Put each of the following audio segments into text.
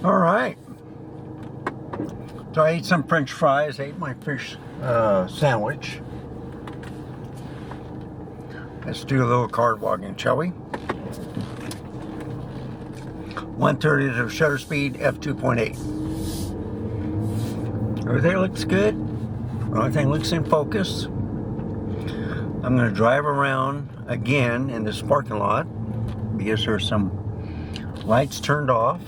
All right. So I ate some French fries, ate my fish sandwich. Let's do a little card walking, shall we? 130 to shutter speed, f2.8. Everything looks good. Everything looks in focus. I'm going to drive around again in this parking lot because there's some lights turned off.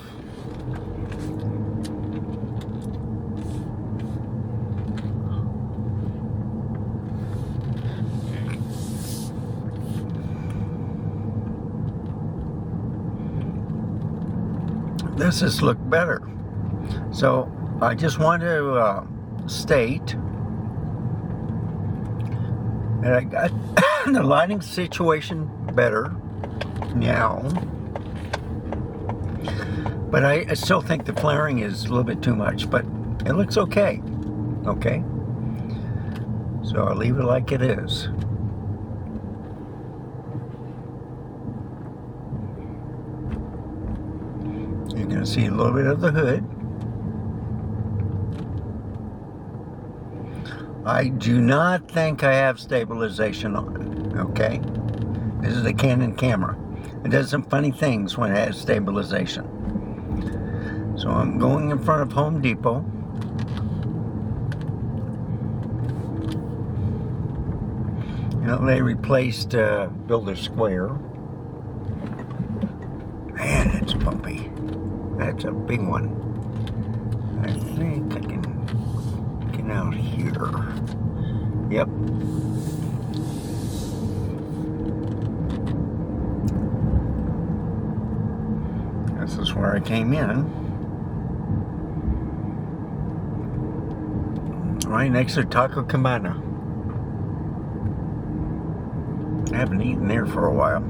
This has looked better. So I just want to state that I got the lighting situation better now, but I still think the flaring is a little bit too much, but it looks okay. Okay, so I'll leave it like it is. You're going to see a little bit of the hood. I do not think I have stabilization on, okay? This is a Canon camera. It does some funny things when it has stabilization. So I'm going in front of Home Depot. You know, they replaced Builder Square. Man, it's bumpy. That's a big one. I think I can get out here. Yep. This is where I came in. Right next to Taco Cabana. I haven't eaten there for a while.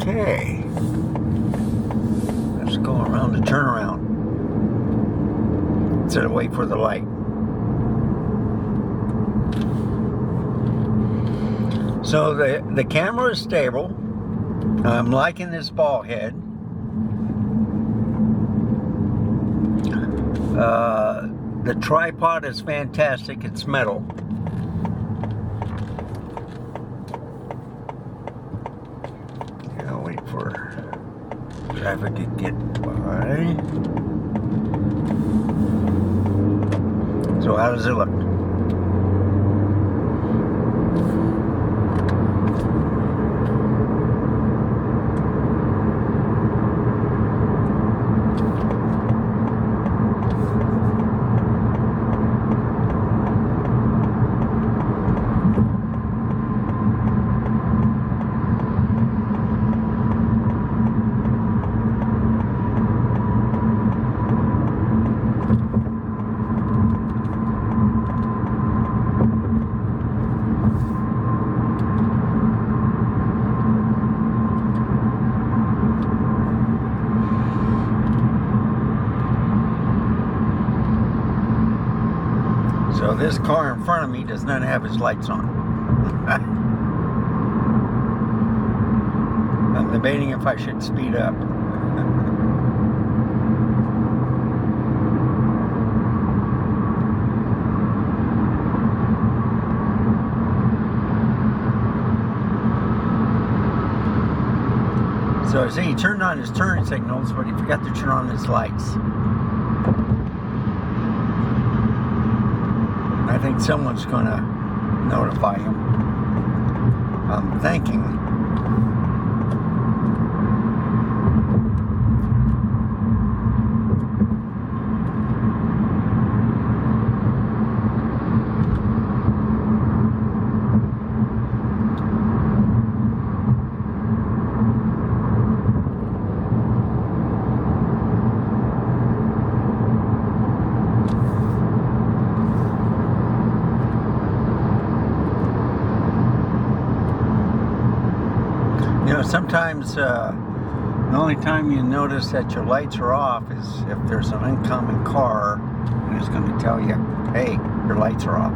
Okay, let's go around the turnaround instead of wait for the light. So the camera is stable. I'm liking this ball head. The tripod is fantastic. It's metal. Wait for traffic to get by. So how does it look? So this car in front of me does not have its lights on. I'm debating if I should speed up. So see, he turned on his turn signals, but he forgot to turn on his lights. I think someone's going to notify him. I'm thinking. You know, sometimes the only time you notice that your lights are off is if there's an oncoming car and it's going to tell you, hey, your lights are off.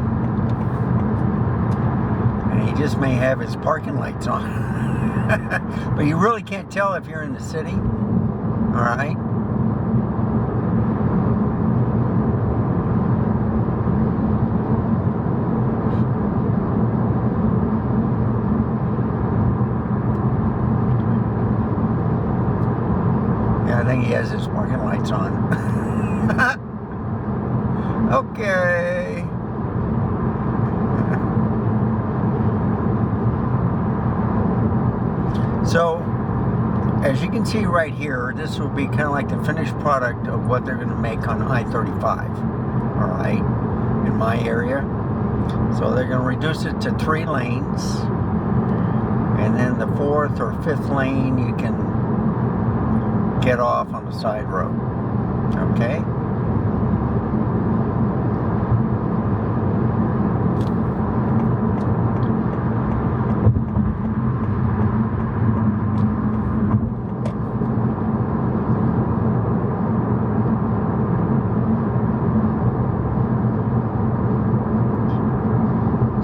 just may have his parking lights on. But you really can't tell if you're in the city. Alright? Yeah, I think he has his parking lights on. Okay. So, as you can see right here, this will be kind of like the finished product of what they're going to make on I-35. Alright? In my area. So they're going to reduce it to 3 lanes. And then the 4th or 5th lane you can get off on the side road. Okay?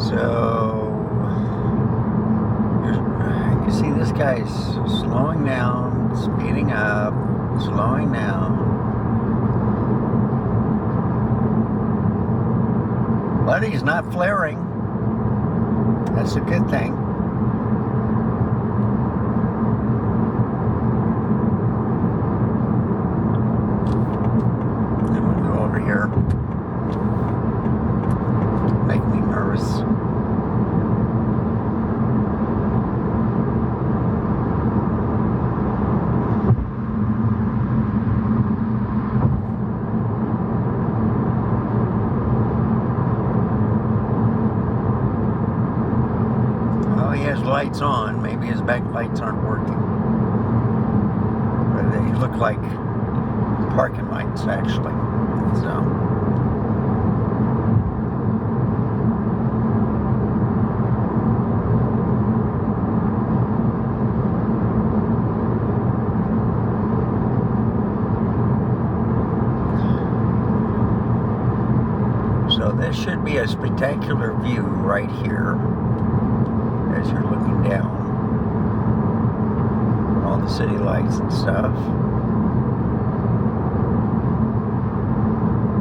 So, you see this guy's slowing down, speeding up, slowing down. But he's not flaring. That's a good thing. I'm going to go over here. Make me nervous. Oh, he has lights on. Maybe his back lights aren't working. But they look like parking lights, actually. So. So this should be a spectacular view right here as you're looking down. All the city lights and stuff.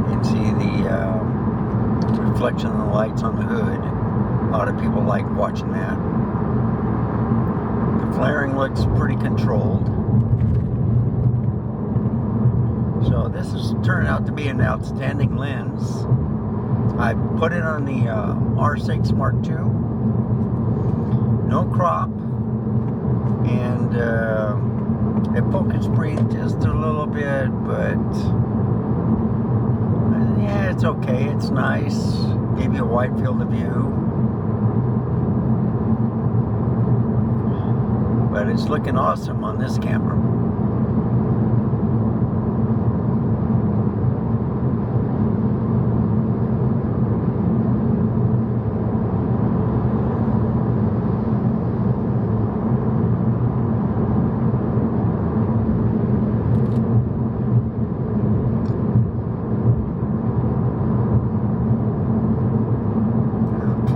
You can see the reflection of the lights on the hood. A lot of people like watching that. The flaring looks pretty controlled. So this is turning out to be an outstanding lens. I put it on the R6 Mark II, no crop, and it focus breathed just a little bit, but yeah, it's okay, it's nice, gave you a wide field of view, but it's looking awesome on this camera.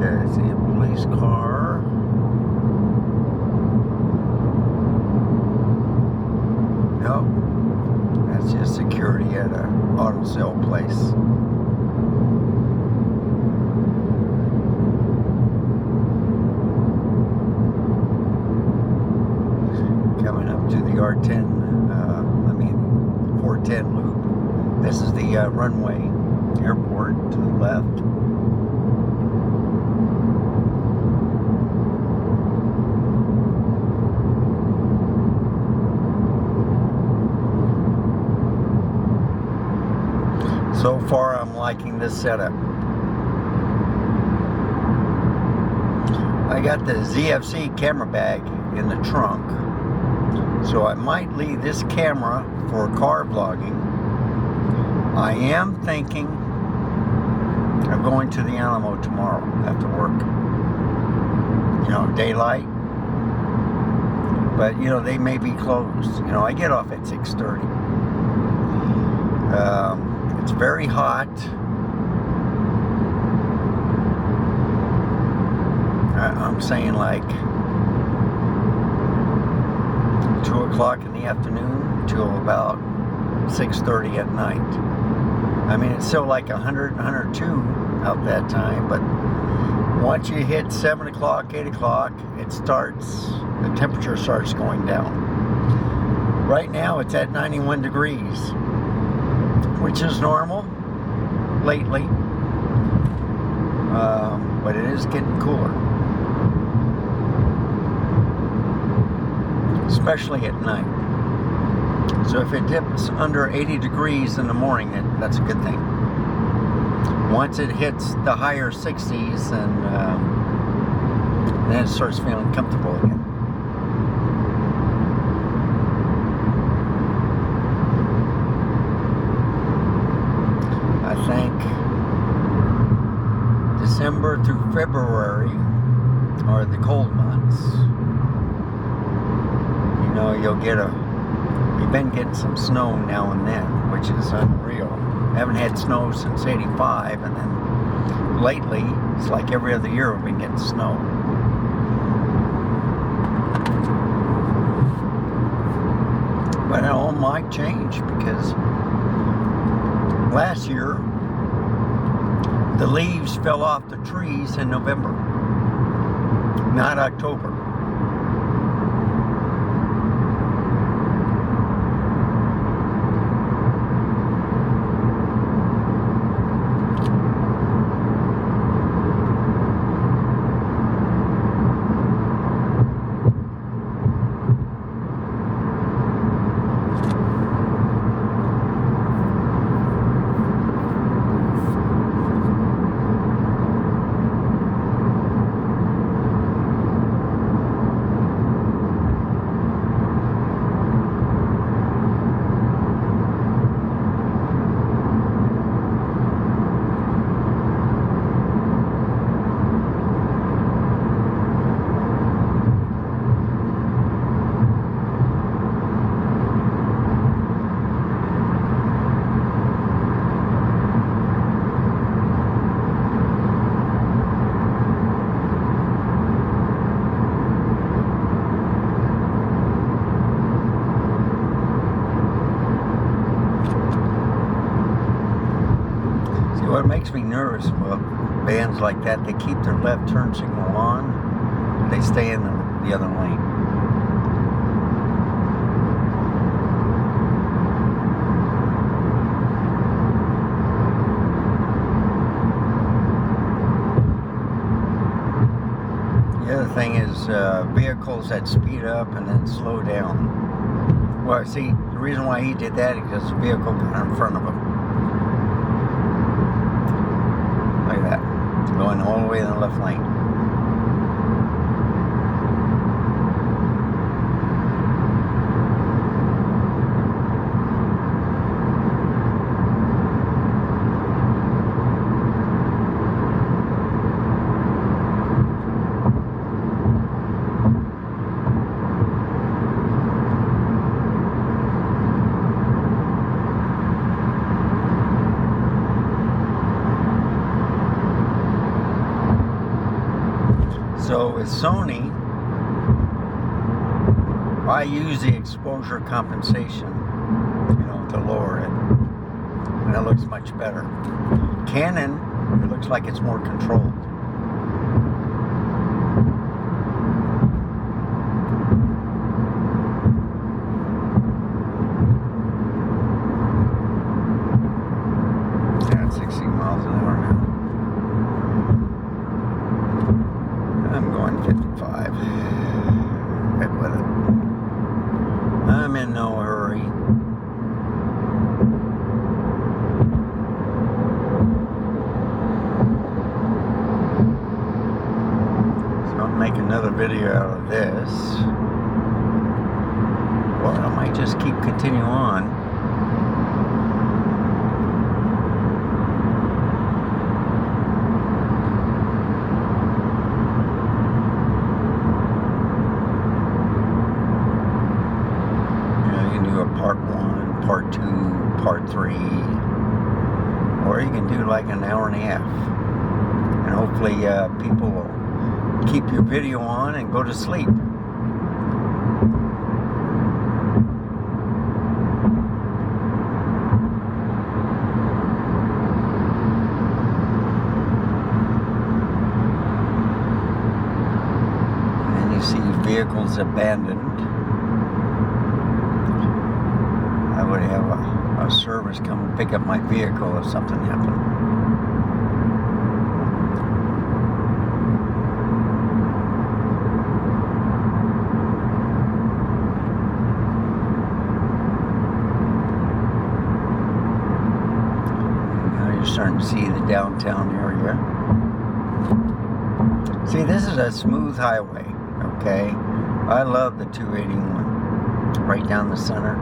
I see a police car. Nope. That's just security at an auto sale place. Coming up to the R10, 410 loop. This is the runway, airport to the left. So far, I'm liking this setup. I got the ZFC camera bag in the trunk, so I might leave this camera for car vlogging. I am thinking of going to the Alamo tomorrow after work. You know, daylight. But, you know, they may be closed. You know, I get off at 6:30. It's very hot. I'm saying like 2 o'clock in the afternoon till about 6:30 at night. I mean, it's still like 100, 102 out that time, but once you hit 7 o'clock, 8 o'clock, the temperature starts going down. Right now it's at 91 degrees, which is normal lately, but it is getting cooler, especially at night. So if it dips under 80 degrees in the morning, that's a good thing. Once it hits the higher 60s, then it starts feeling comfortable again. I think December through February are the cold months. You know, we've been getting some snow now and then, which is unreal. I haven't had snow since '85, and then lately, it's like every other year we've been getting snow. But it all might change, because last year, the leaves fell off the trees in November, not October. What makes me nervous about bands like that, they keep their left turn signal on, they stay in the other lane. The other thing is vehicles that speed up and then slow down. Well, see, the reason why he did that is because the vehicle got in front of him. Look at that, going all the way in the left lane. So with Sony, I use the exposure compensation, to lower it, and it looks much better. Canon, it looks like it's more controlled. Yeah, it's 60 miles an hour now. I'm going 55. Heck with it. I'm in no hurry. So I'll make another video out of this. Or I might just continue on. Part 1, part 2, part 3, or you can do like an hour and a half, and hopefully people will keep your video on and go to sleep. And you see vehicles abandoned. I would have a service come and pick up my vehicle if something happened. Starting to see the downtown area. See, this is a smooth highway, okay? I love the 281, right down the center.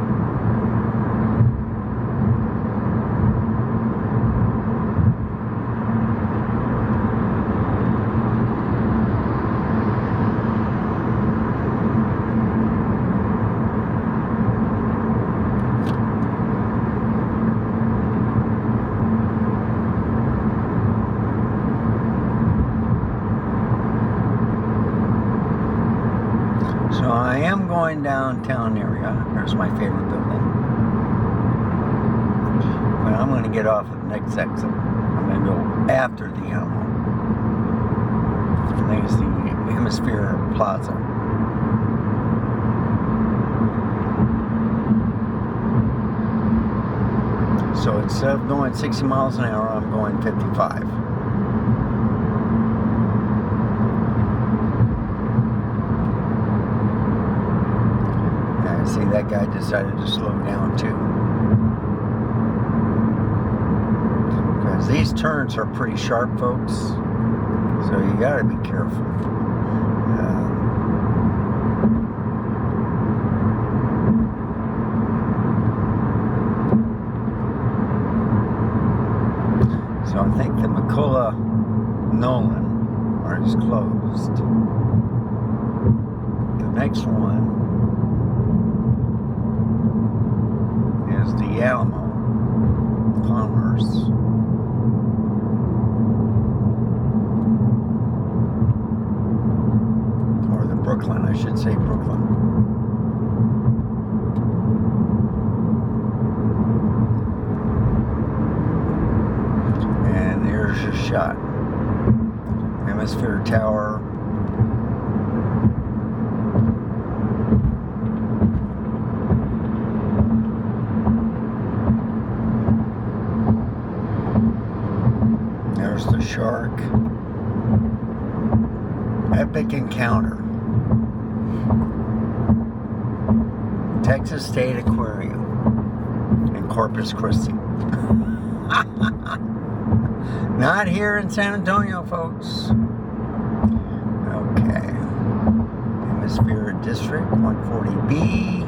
So I am going downtown area. There's my favorite building. But I'm going to get off at the next exit. I'm going to go after the animal. I think it's the Hemisphere Plaza. So instead of going 60 miles an hour, I'm going 55. See, that guy decided to slow down too. Because these turns are pretty sharp, folks. So you gotta be careful. So I think the McCullough Nolan is closed. The next one is the Alamo Commerce. Or the Brooklyn, I should say Brooklyn. And there's your shot. Hemisphere Tower. There's the shark. Epic encounter. Texas State Aquarium in Corpus Christi. Not here in San Antonio, folks. Okay. Hemisphere District 140B.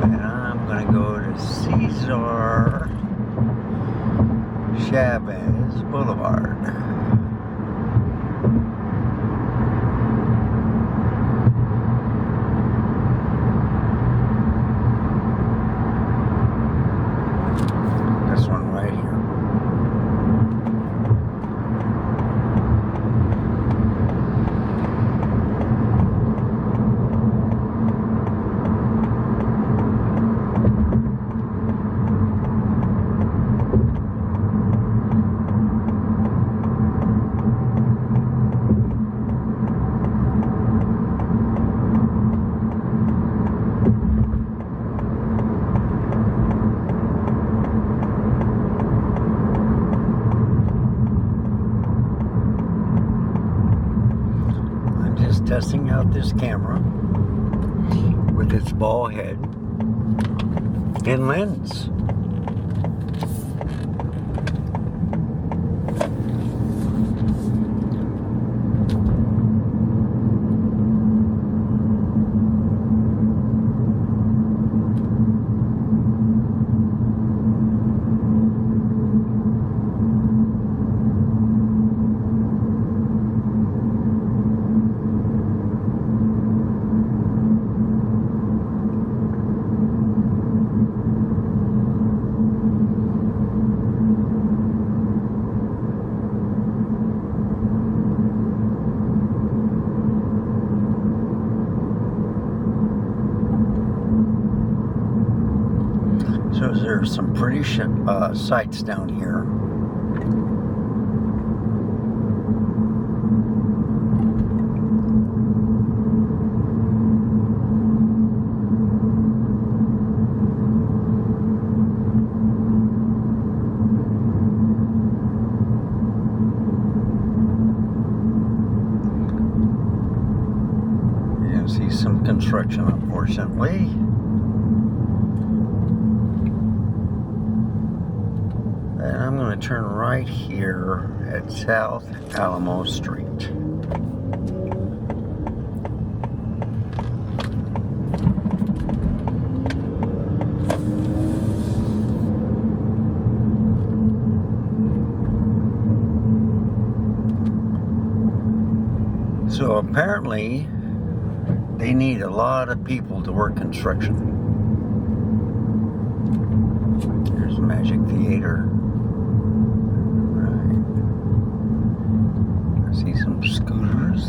And I'm going to go to Cesar Chavez Boulevard. This one right here. Testing out this camera with its ball head and lens. there's some pretty sights down here. You can see some construction, unfortunately. And I'm going to turn right here at South Alamo Street. So apparently they need a lot of people to work construction. Here's Magic Theater. See some scooters.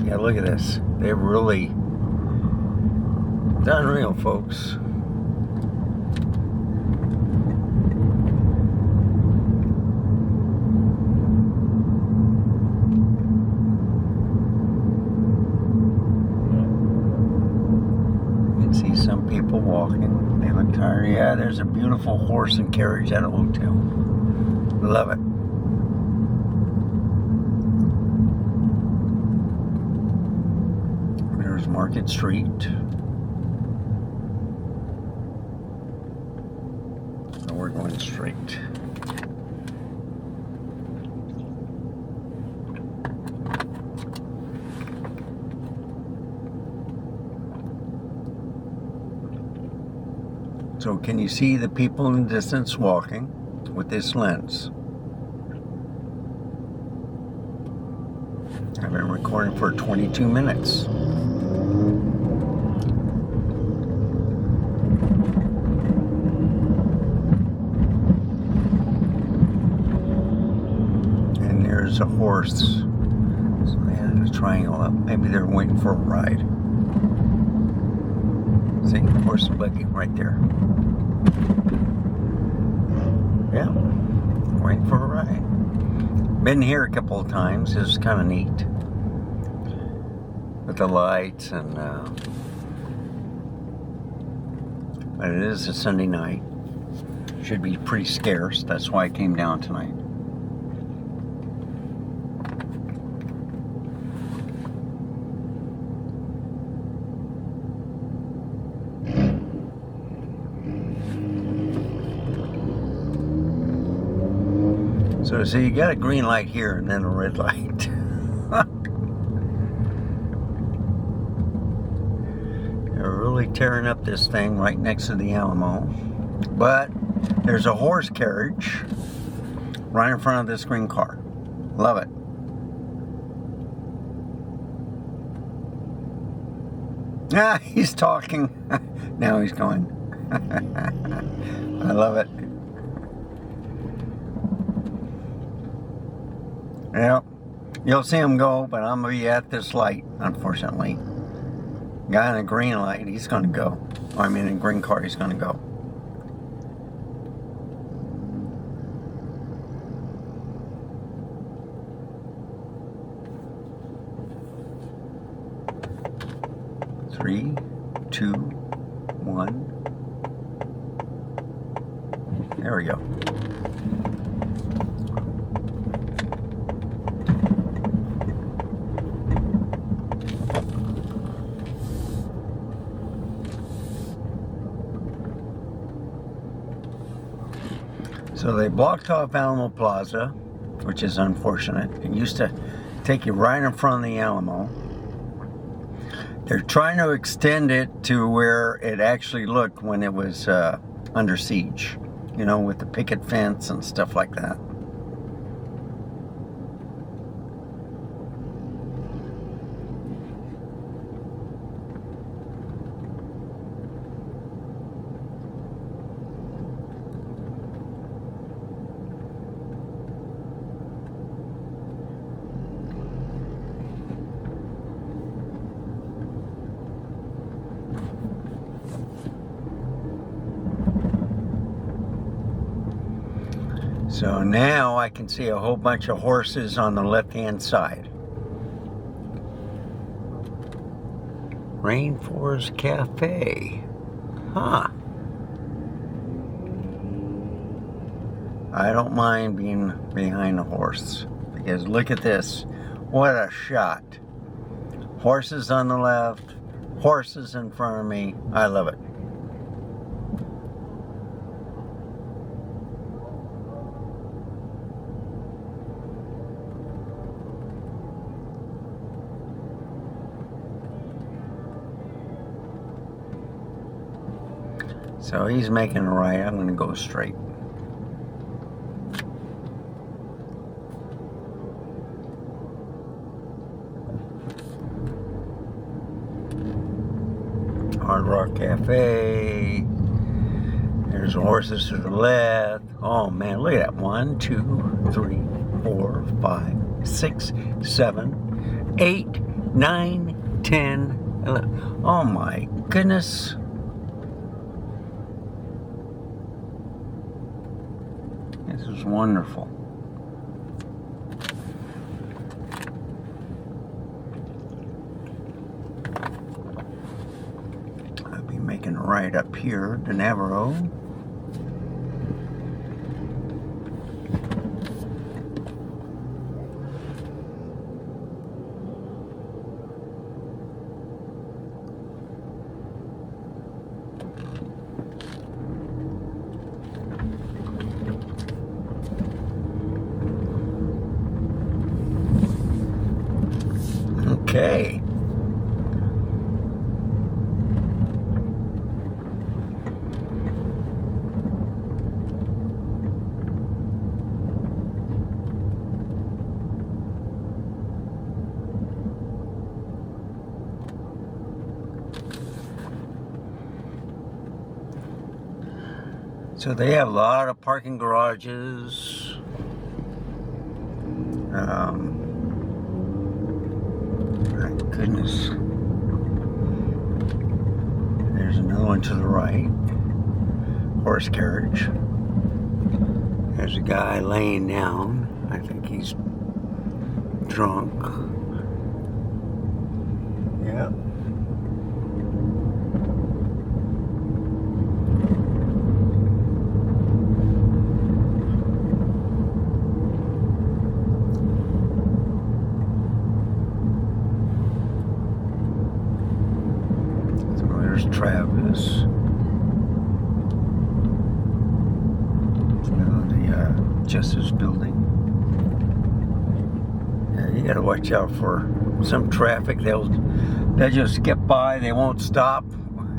Yeah, look at this. They're really, it's unreal, folks. You can see some people walking. They look tired. Yeah, there's a beautiful horse and carriage at a hotel. Love it. There's Market Street. So we're going straight. So can you see the people in the distance walking with this lens? I've been recording for 22 minutes. And there's a horse. So they had a triangle up. Maybe they're waiting for a ride. See, horse and buggy right there. Yeah, waiting for a ride. Been here a couple of times. It's kind of neat with the lights and but it is a Sunday night. Should be pretty scarce. That's why I came down tonight. So you got a green light here and then a red light. They're really tearing up this thing right next to the Alamo. But there's a horse carriage right in front of this green car. Love it. Ah, he's talking. Now he's going. I love it. Yep, you'll see him go, but I'm going to be at this light, unfortunately. Guy in a green light, he's going to go. I mean, in a green car, he's going to go. Three, 2, 1. There we go. So they blocked off Alamo Plaza, which is unfortunate. It used to take you right in front of the Alamo. They're trying to extend it to where it actually looked when it was under siege, you know, with the picket fence and stuff like that. So now I can see a whole bunch of horses on the left-hand side. Rainforest Cafe. Huh. I don't mind being behind a horse, because look at this. What a shot. Horses on the left, horses in front of me. I love it. So he's making a right. I'm going to go straight. Hard Rock Cafe. There's horses to the left. Oh man, look at that. 1, 2, 3, 4, 5, 6, 7, 8, 9, 10, 11. Oh my goodness. This is wonderful. I'll be making a right up here to Navarro. Okay. So they have a lot of parking garages. My goodness. There's another one to the right. Horse carriage. There's a guy laying down. I think he's drunk. Yep. Travis. The Justice Building. Yeah, you gotta watch out for some traffic. They'll just skip by. They won't stop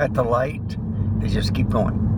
at the light. They just keep going.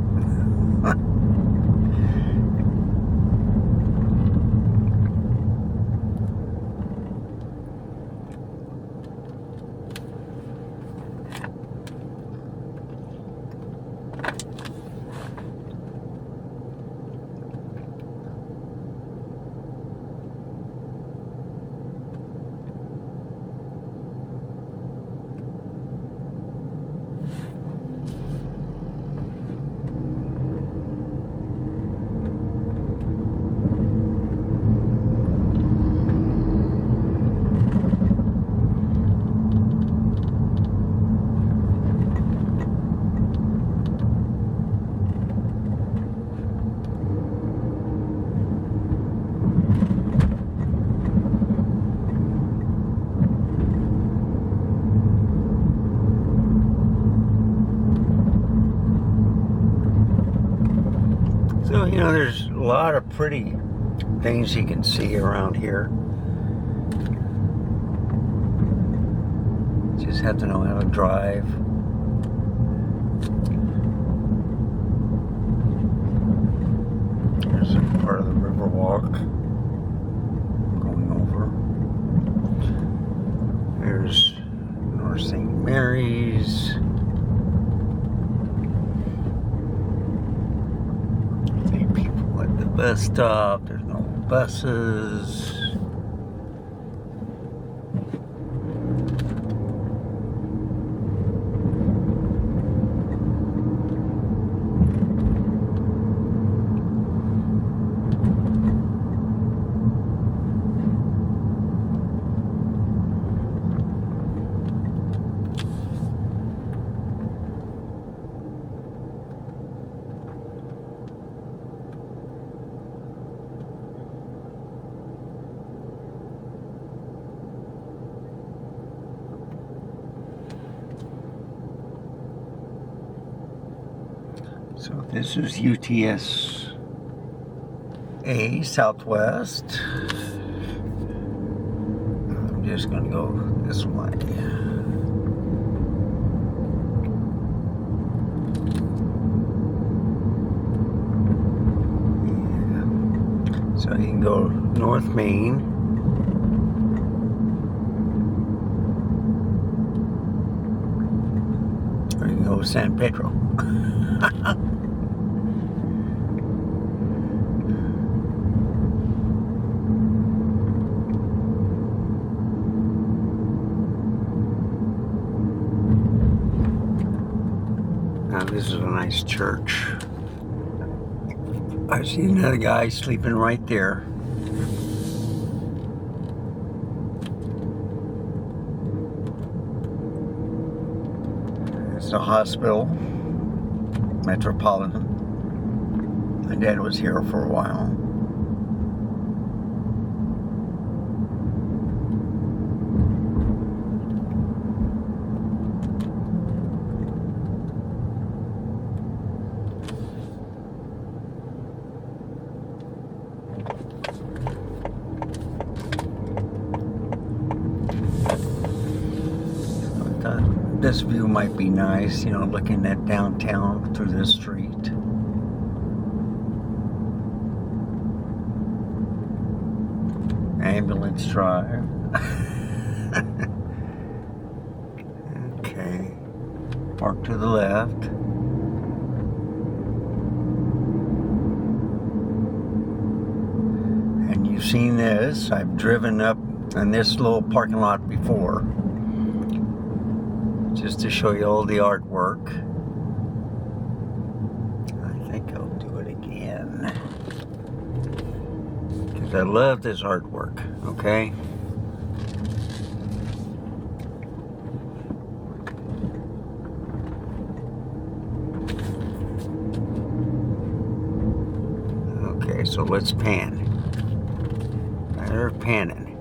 So, you know, there's a lot of pretty things you can see around here. Just have to know how to drive. There's a part of the river walk going over. There's North St. Mary's. People at the bus stop. There's no buses. This is UTS A Southwest. I'm just going to go this way. So you can go North Main, or you can go San Pedro. Now this is a nice church. I see another guy sleeping right there. It's a hospital, Metropolitan. My dad was here for a while. This view might be nice, you know, looking at downtown through this street. Ambulance drive. Okay. Park to the left. And you've seen this. I've driven up in this little parking lot before, just to show you all the artwork. I think I'll do it again, because I love this artwork, okay? Okay, so let's pan. They're panning.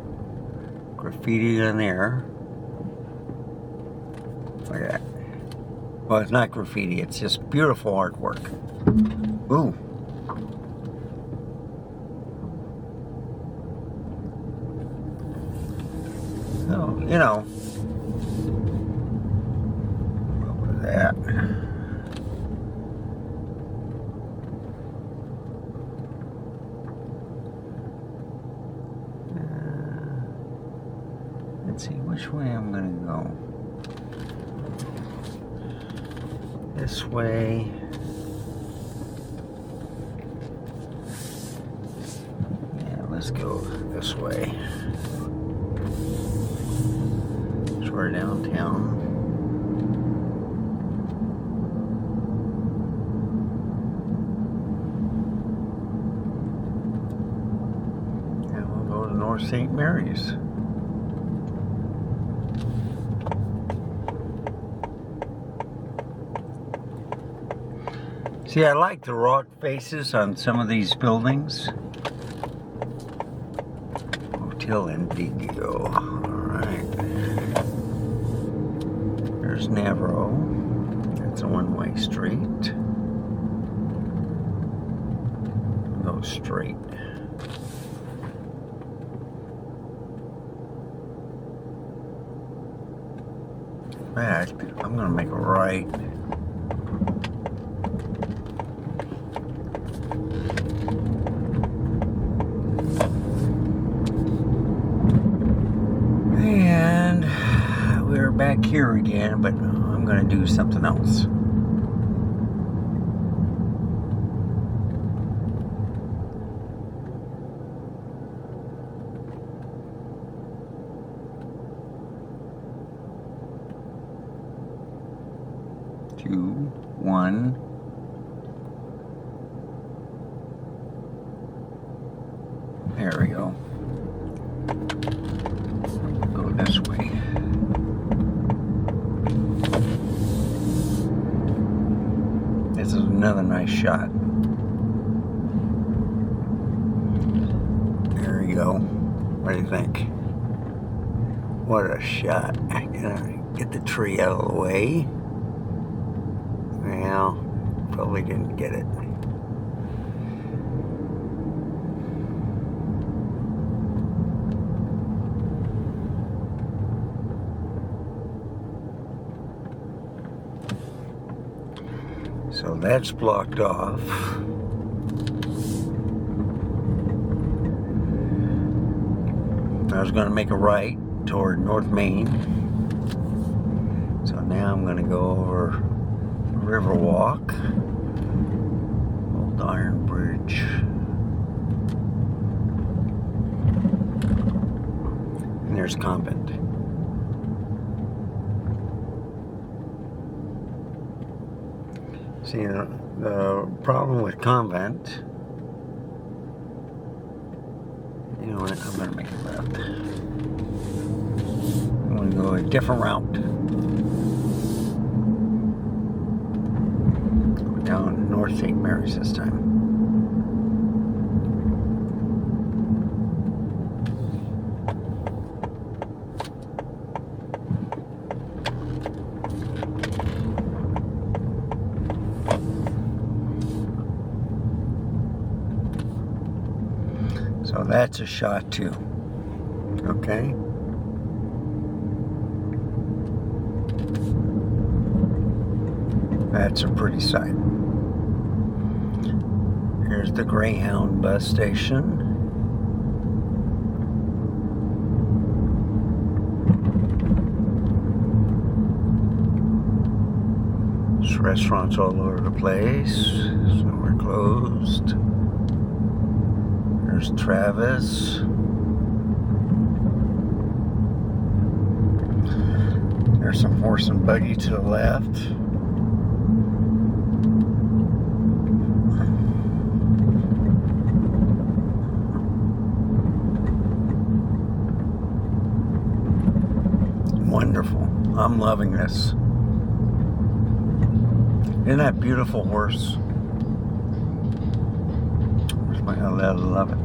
Graffiti on there. Look at that. Well, it's not graffiti, it's just beautiful artwork. Ooh. So, you know. What was that? Let's see which way I'm gonna go. This way. Yeah, let's go this way. So we're downtown. And we'll go to North St. Mary's. See, I like the rock faces on some of these buildings. Hotel Indigo. Alright. There's Navarro. That's a one-way street. Go straight. In fact, I'm going to make a right. Back here again, but I'm going to do something else. Two, one. There we go. Go this way. This is another nice shot. There you go. What do you think? What a shot. I'm gonna get the tree out of the way. Well, Probably didn't get it. So that's blocked off. I was going to make a right toward North Main. So now I'm going to go over Riverwalk, Old Iron Bridge. And there's Convent. See, the problem with Convent, you know what, I'm going to make it left. I'm going to go a different route. Go down North St. Mary's this time. So that's a shot too. Okay. That's a pretty sight. Here's the Greyhound bus station. There's restaurants all over the place. Some are closed. There's Travis. There's some horse and buggy to the left. Wonderful. I'm loving this. Isn't that beautiful horse? I love it.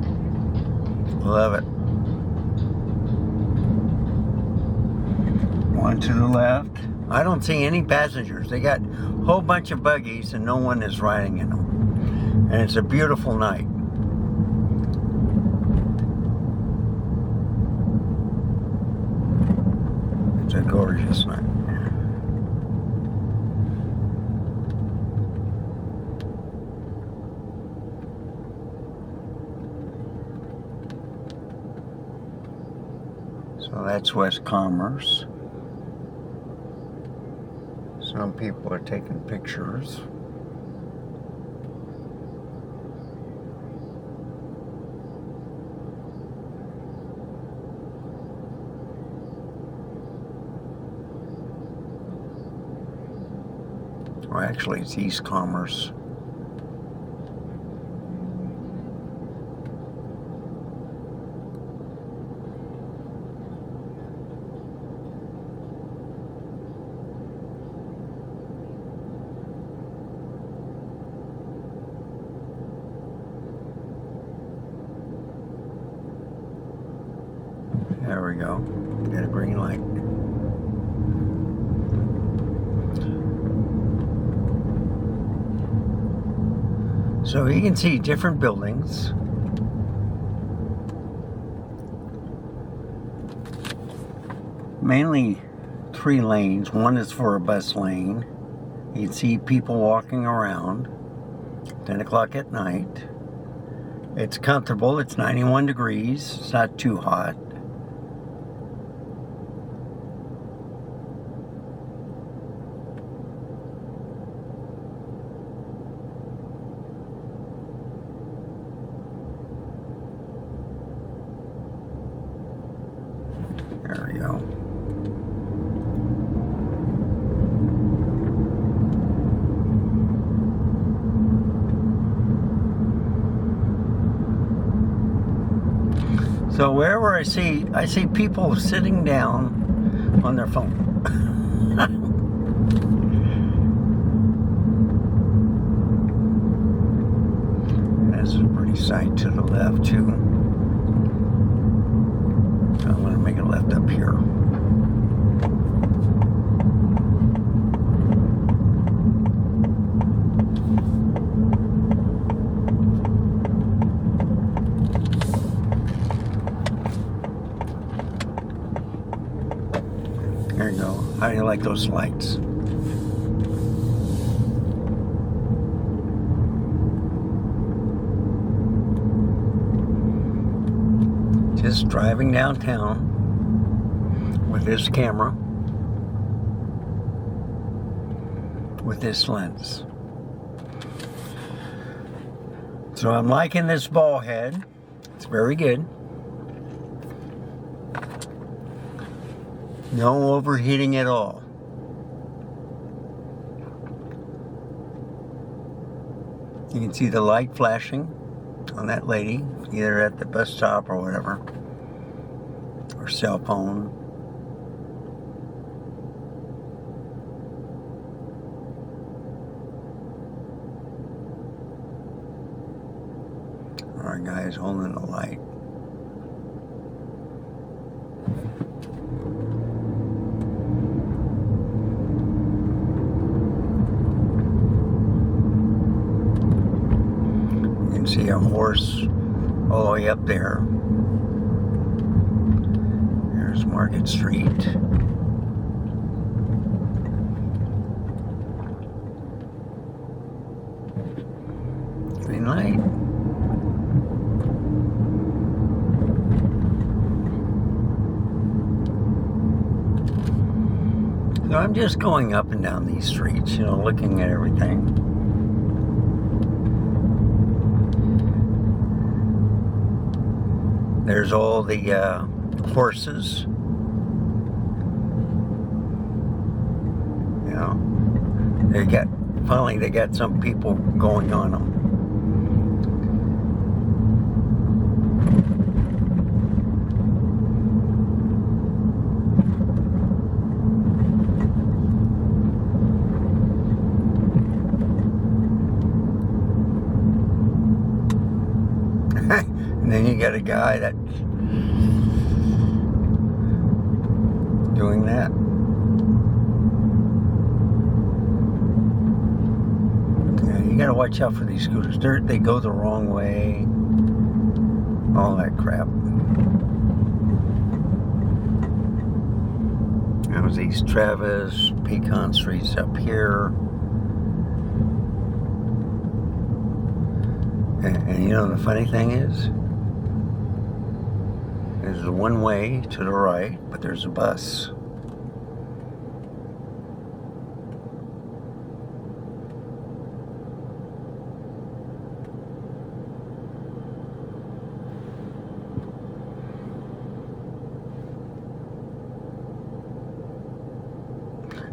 Love it. One to the left. I don't see any passengers. They got a whole bunch of buggies and no one is riding in them. And it's a beautiful night. It's a gorgeous night. So that's West Commerce. Some people are taking pictures. Well, actually, it's East Commerce. There we go. Got a green light. So you can see different buildings. Mainly 3 lanes. One is for a bus lane. You can see people walking around. 10 o'clock at night. It's comfortable. It's 91 degrees. It's not too hot. There we go. So wherever I see people sitting down on their phone. That's a pretty sight to the left too. I'm going to make a left up here. How do you like those lights? Just driving downtown with this camera, with this lens. So I'm liking this ball head. It's very good. No overheating at all. You can see the light flashing on that lady, either at the bus stop or whatever, or cell phone. Our guy's holding the light. You can see a horse all the way up there. There's Market Street. Green light. So I'm just going up and down these streets, you know, looking at everything. There's all the horses. You know, finally they got some people going on them. And then you got a guy that's doing that. Yeah, you gotta watch out for these scooters. They go the wrong way. All that crap. That was East Travis, Pecan Street's up here. And you know the funny thing is, there's a one way to the right, but there's a bus.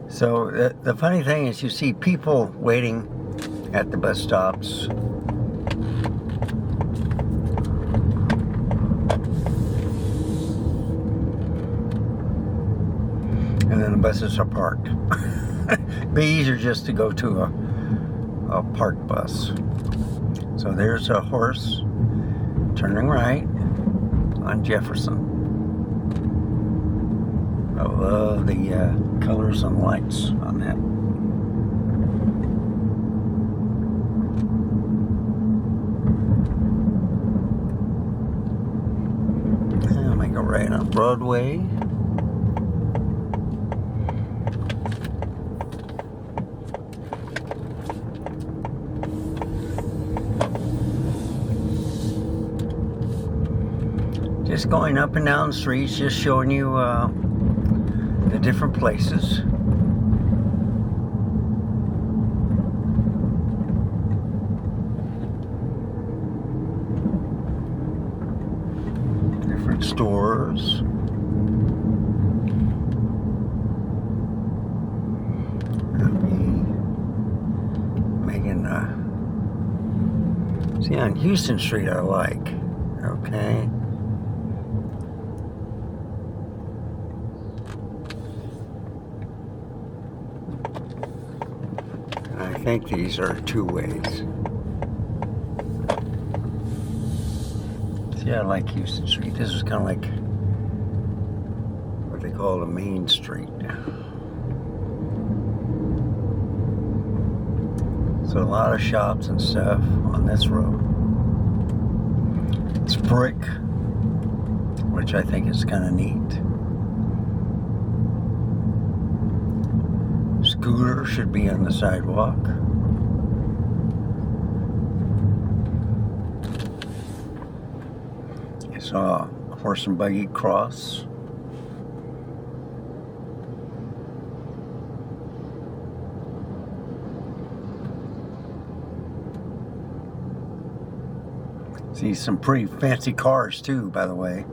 So the funny thing is, you see people waiting at the bus stops. And then the buses are parked. It'd be easier just to go to a parked bus. So there's a horse turning right on Jefferson. I love the colors and lights on that. I'm gonna go right on Broadway. Just going up and down the streets, just showing you the different places. Different stores. I'll be making see, on Houston Street I like. Okay. I think these are two ways. See, I like Houston Street. This is kind of like what they call a main street. So a lot of shops and stuff on this road. It's brick, which I think is kind of neat. scooter should be on the sidewalk. I saw a horse and buggy cross. See some pretty fancy cars too, by the way.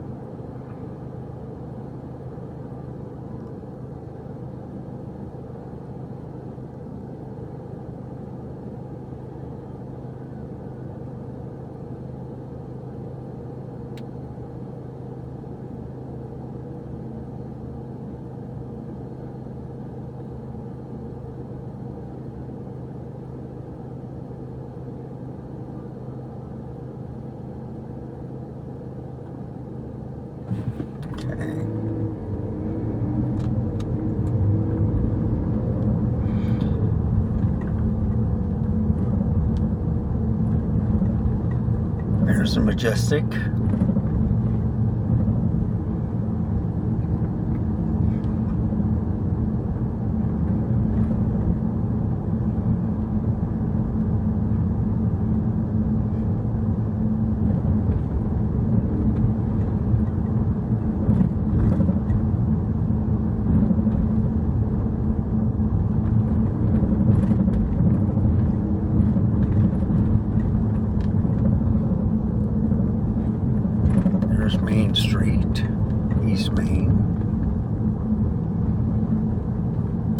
Okay. There's the Majestic. Main Street, East Main,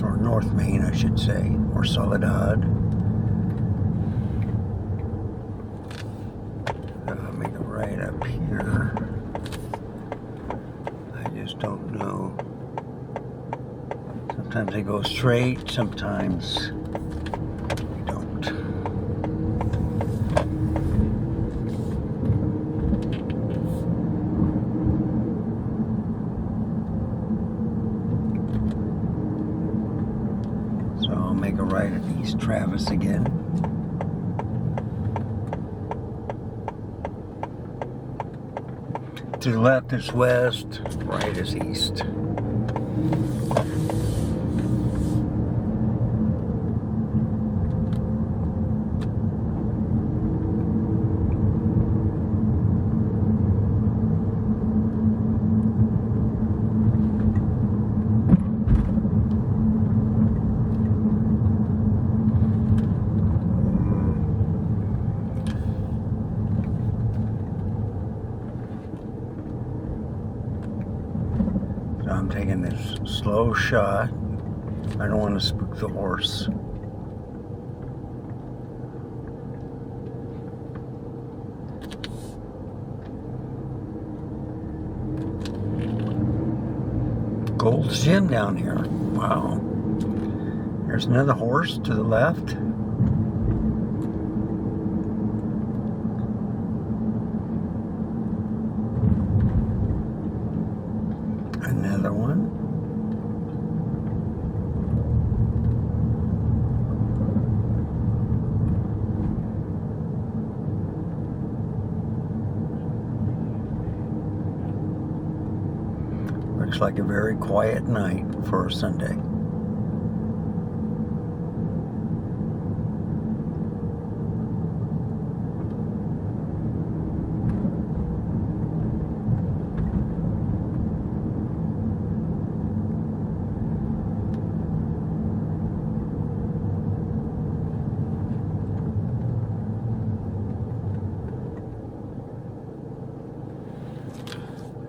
or North Main, I should say, or Soledad. Make a right up here. I just don't know. Sometimes they go straight, sometimes they don't. I'll make a right at East Travis again. To the left is west, right is east. I'm taking this slow shot. I don't want to spook the horse. Gold's Gym down here. Wow. There's another horse to the left. Another one. Looks like a very quiet night for a Sunday.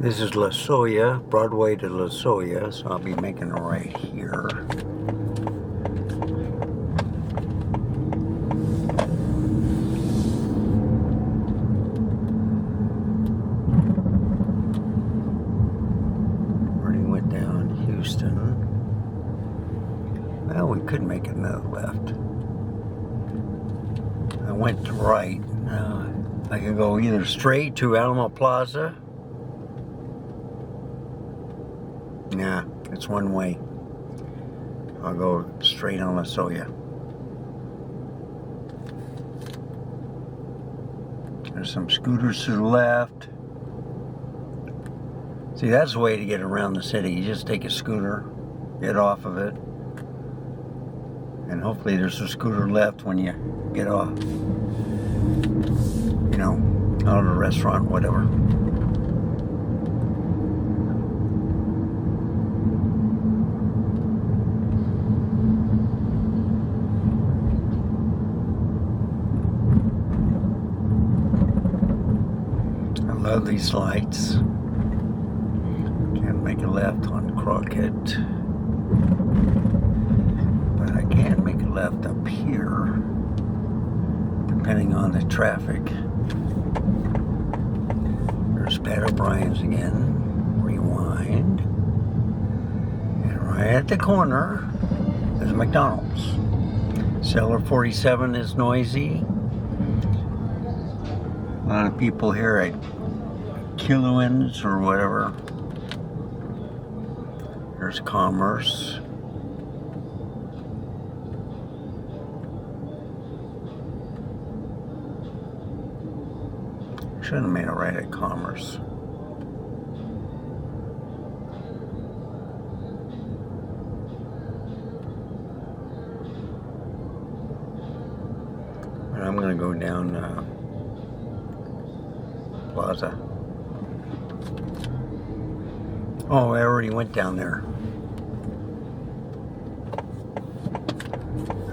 This is La Soya, Broadway to La Soya, so I'll be making a right here. Already went down Houston. Well, we could make another left. I went to right. I can go either straight to Alamo Plaza. Nah, it's one way. I'll go straight on La Soya. There's some scooters to the left. See, that's the way to get around the city. You just take a scooter, get off of it, And hopefully there's a scooter left when you get off, you know, out of the restaurant, whatever. I love these lights. Can't make a left on Crockett. But I can make a left up here, depending on the traffic. There's Pat O'Brien's again. Rewind. And right at the corner is McDonald's. Cellar 47 is noisy. A lot of people here at Kiloins or whatever. There's Commerce. Should have made a right at Commerce. But I'm gonna go down Plaza. Oh, I already went down there.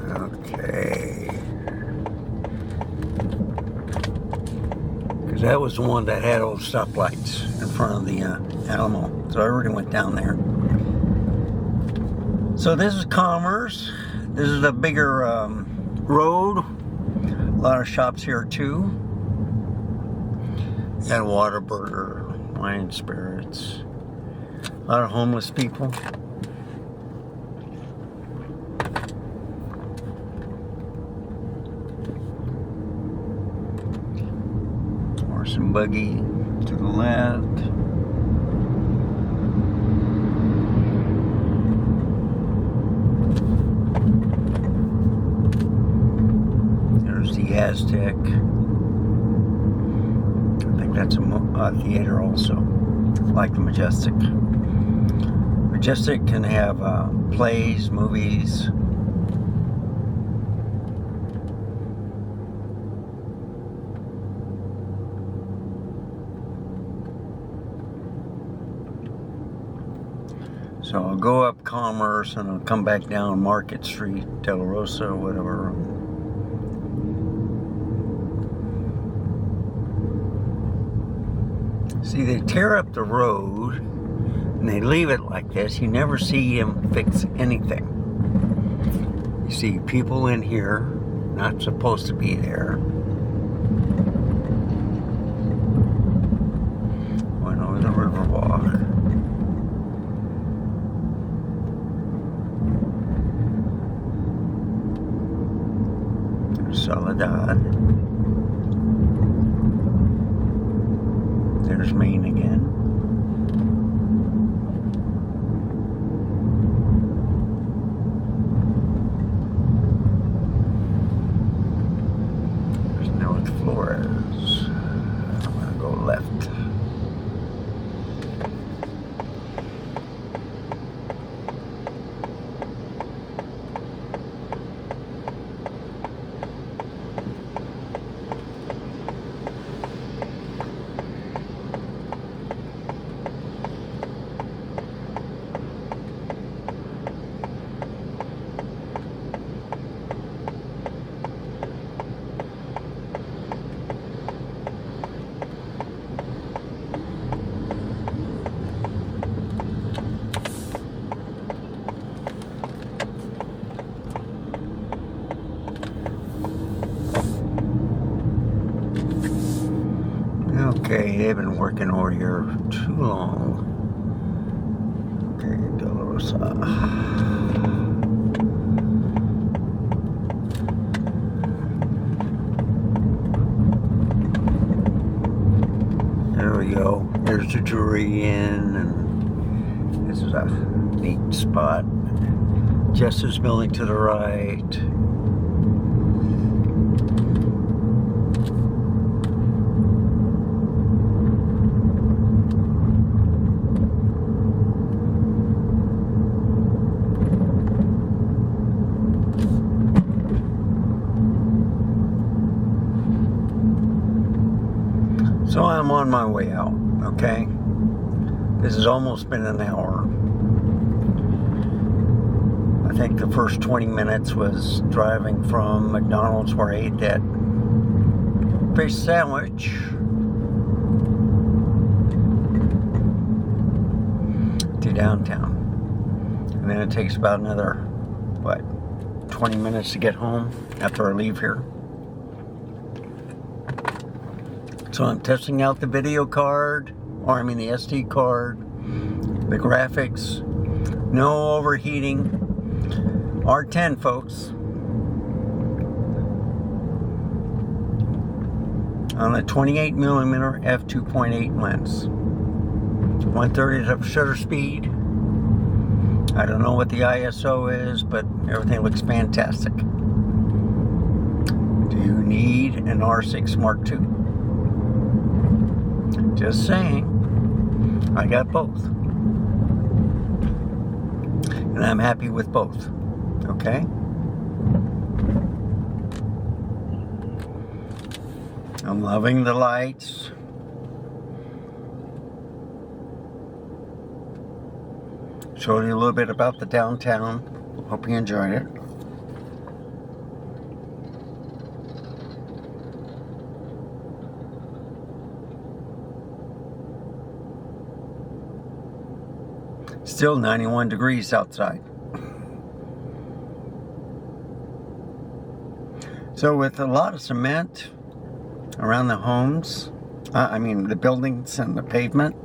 Okay. Because that was the one that had all the stoplights in front of the Alamo. So I already went down there. So this is Commerce. This is a bigger road. A lot of shops here too. Got Whataburger, wine and spirits. A lot of homeless people. Horse and buggy to the left. There's the Aztec. I think that's a theater also, like the Majestic. Majestic can have plays, movies. So I'll go up Commerce and I'll come back down Market Street, De La Rosa, or whatever. See, they tear up the road and they leave it like this. You never see them fix anything. You see people in here not supposed to be there. Went over the Riverwalk. There's Soledad. There's Maine again. There's North Flores. I'm gonna go left. Okay, they've been working over here too long. Okay, De La Rosa. There we go. There's the Drury Inn, and this is a neat spot. Justice Building to the right. I'm on my way out, okay? This has almost been an hour. I think the first 20 minutes was driving from McDonald's where I ate that fish sandwich to downtown. And then it takes about another, what, 20 minutes to get home after I leave here. So I'm testing out the video card, or I mean the SD card, the graphics, no overheating. R10, folks. On a 28mm f2.8 lens. 1/30 of shutter speed. I don't know what the ISO is, but everything looks fantastic. Do you need an R6 Mark II? Just saying. I got both. And I'm happy with both. Okay? I'm loving the lights. Showed you a little bit about the downtown. Hope you enjoyed it. Still 91 degrees outside. So with a lot of cement around the homes, the buildings and the pavement,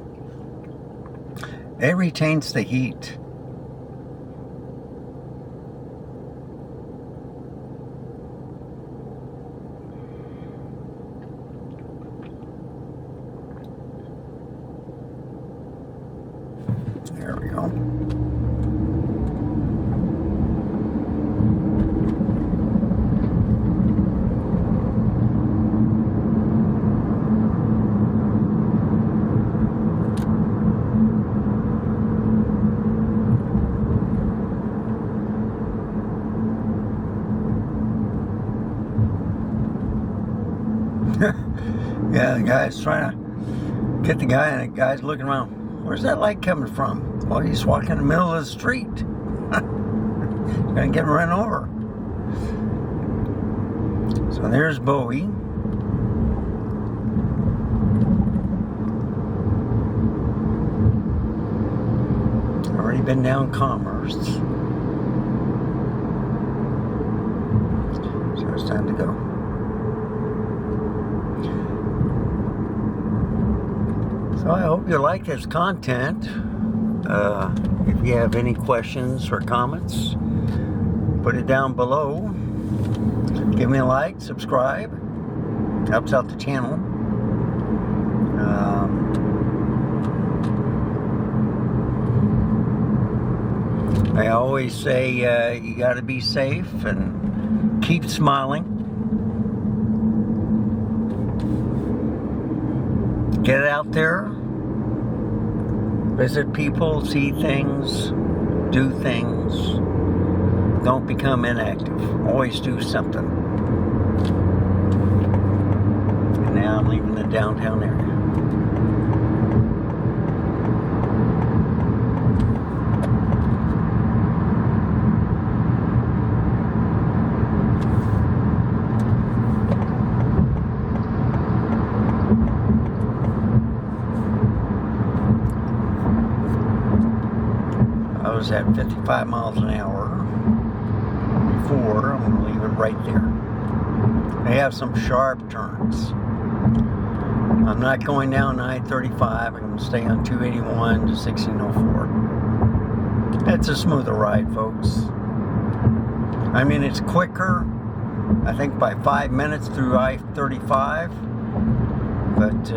it retains the heat. There we go. Yeah, the guy's trying to get the guy, and the guy's looking around. Where's that light coming from? Well, he's walking in the middle of the street. Gonna get run over. So there's Bowie. Already been down Commerce. So it's time to go. So I hope you like this content. If you have any questions or comments, put it down below. Give me a like, subscribe. Helps out the channel. I always say you got to be safe and keep smiling. Get out there, visit people, see things, do things. Don't become inactive. Always do something. And now I'm leaving the downtown area. I was at 55 miles an hour before. I'm going to leave it right there. They have some sharp turns. I'm not going down I-35. I'm going to stay on 281 to 1604. It's a smoother ride, folks. I mean, it's quicker, I think by 5 minutes through I-35. But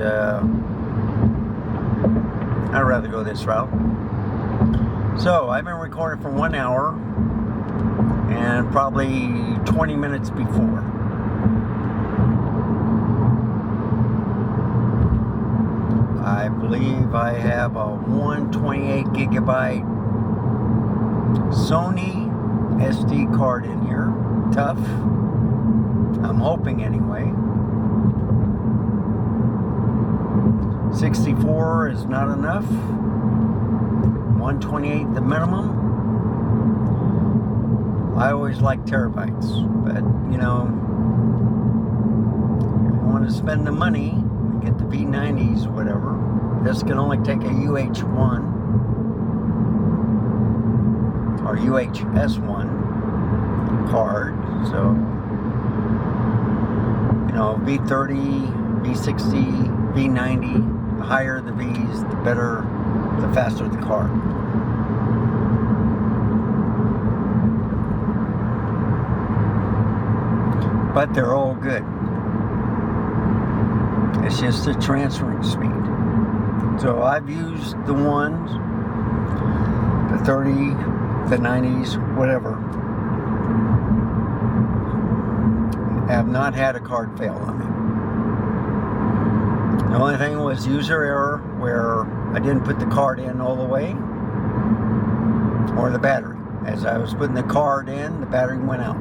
I'd rather go this route. So, I've been recording for 1 hour and probably 20 minutes before. I believe I have a 128 gigabyte Sony SD card in here. Tough. I'm hoping anyway. 64 is not enough. 128 the minimum. I always like terabytes, but you know, if you want to spend the money, get the V90s or whatever. This can only take a UH1 or UHS1 card, so you know, V30, V60, V90, the higher the V's, the better, the faster the card. But they're all good. It's just the transferring speed. So I've used the ones, the 30, the 90s, whatever. Have not had a card fail on me. The only thing was user error where I didn't put the card in all the way, or the battery. As I was putting the card in, the battery went out.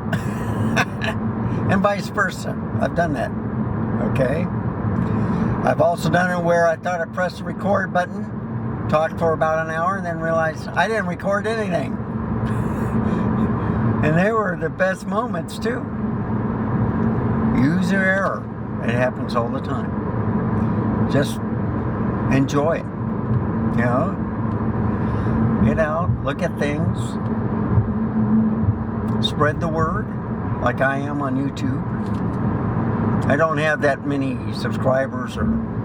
And vice versa. I've done that. Okay? I've also done it where I thought I pressed the record button, talked for about an hour, and then realized I didn't record anything. And they were the best moments too. User error. It happens all the time. Just enjoy it. You know? Get out, look at things, spread the word like I am on YouTube. I don't have that many subscribers or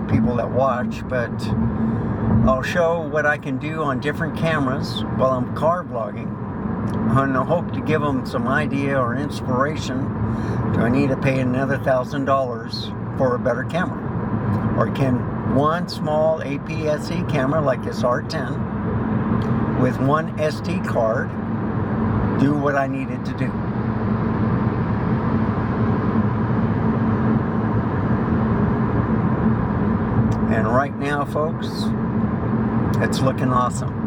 people that watch, but I'll show what I can do on different cameras while I'm car vlogging, and I hope to give them some idea or inspiration. Do I need to pay another $1,000 for a better camera? Or can one small APS-C camera like this R10 with one SD card do what I needed to do? And right now, folks, it's looking awesome.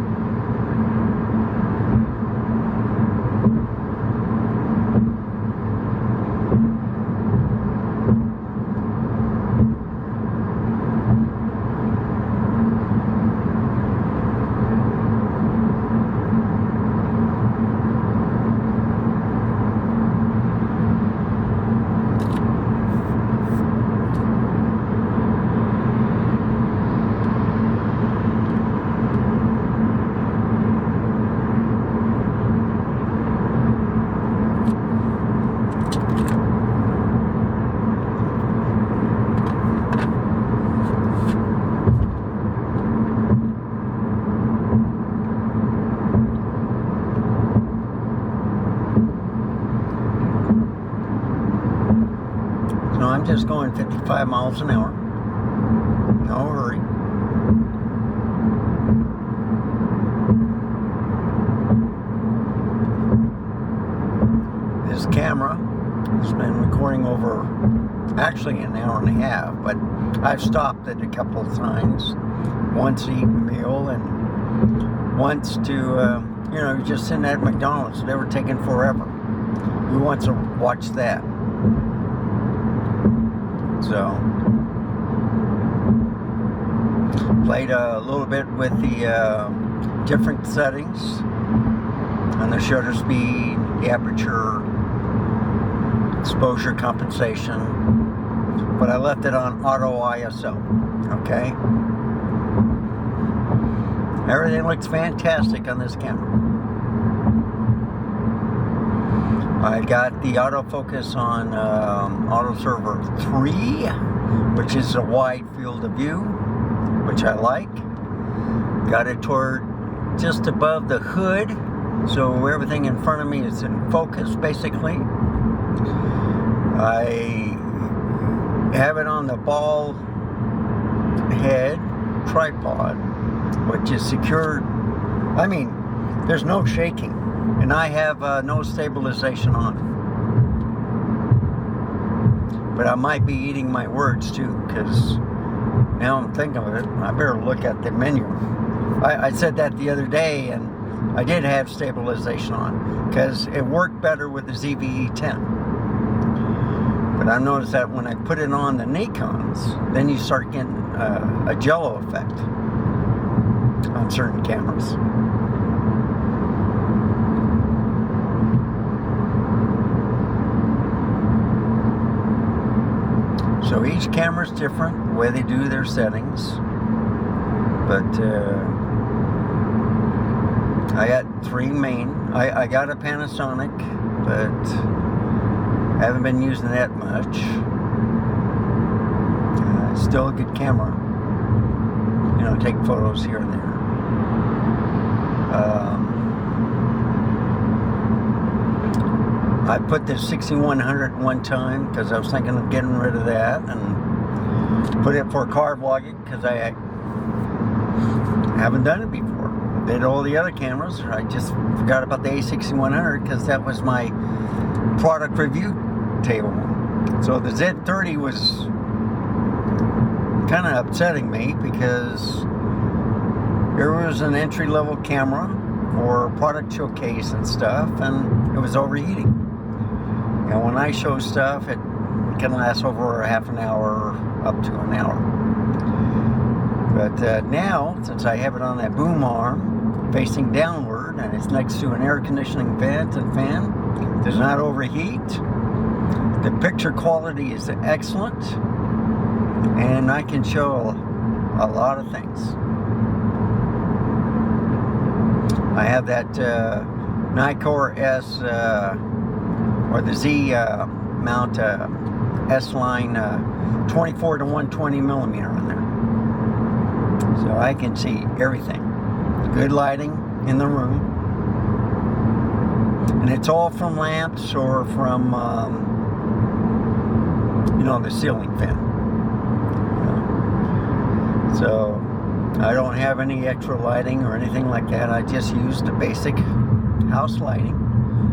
I'm just going 55 miles an hour. No hurry. This camera has been recording over actually an hour and a half, but I've stopped it a couple of times. Once to eat a meal and once to, you know, just sitting at McDonald's. They were taking forever. Who wants to watch that? So, played a little bit with the different settings on the shutter speed, the aperture, exposure compensation, but I left it on auto ISO, okay? Everything looks fantastic on this camera. I got the autofocus on Auto Server 3, which is a wide field of view, which I like. Got it toward just above the hood, so everything in front of me is in focus, basically. I have it on the ball head tripod, which is secured. I mean, there's no shaking. And I have no stabilization on it. But I might be eating my words too, because now I'm thinking of it, I better look at the menu. I said that the other day, and I did have stabilization on, because it worked better with the ZVE10. But I noticed that when I put it on the Nikons, then you start getting a jello effect on certain cameras. So each camera's different, the way they do their settings. But I got three main. I got a Panasonic, but I haven't been using that much. Still a good camera. You know, take photos here and there. I put the 6100 one time because I was thinking of getting rid of that and put it for car vlogging because I haven't done it before. Did all the other cameras. I just forgot about the A6100 because that was my product review table. So the Z30 was kind of upsetting me because there was an entry-level camera for product showcase and stuff, and it was overheating. And when I show stuff, it can last over a half an hour up to an hour. But now, since I have it on that boom arm facing downward and it's next to an air conditioning vent and fan, it does not overheat. The picture quality is excellent, and I can show a lot of things. I have that Nikkor S or the Z mount S-line 24 to 120 millimeter on there, so I can see everything. Good lighting in the room, and it's all from lamps or from you know, the ceiling fan. So I don't have any extra lighting or anything like that. I just use the basic house lighting,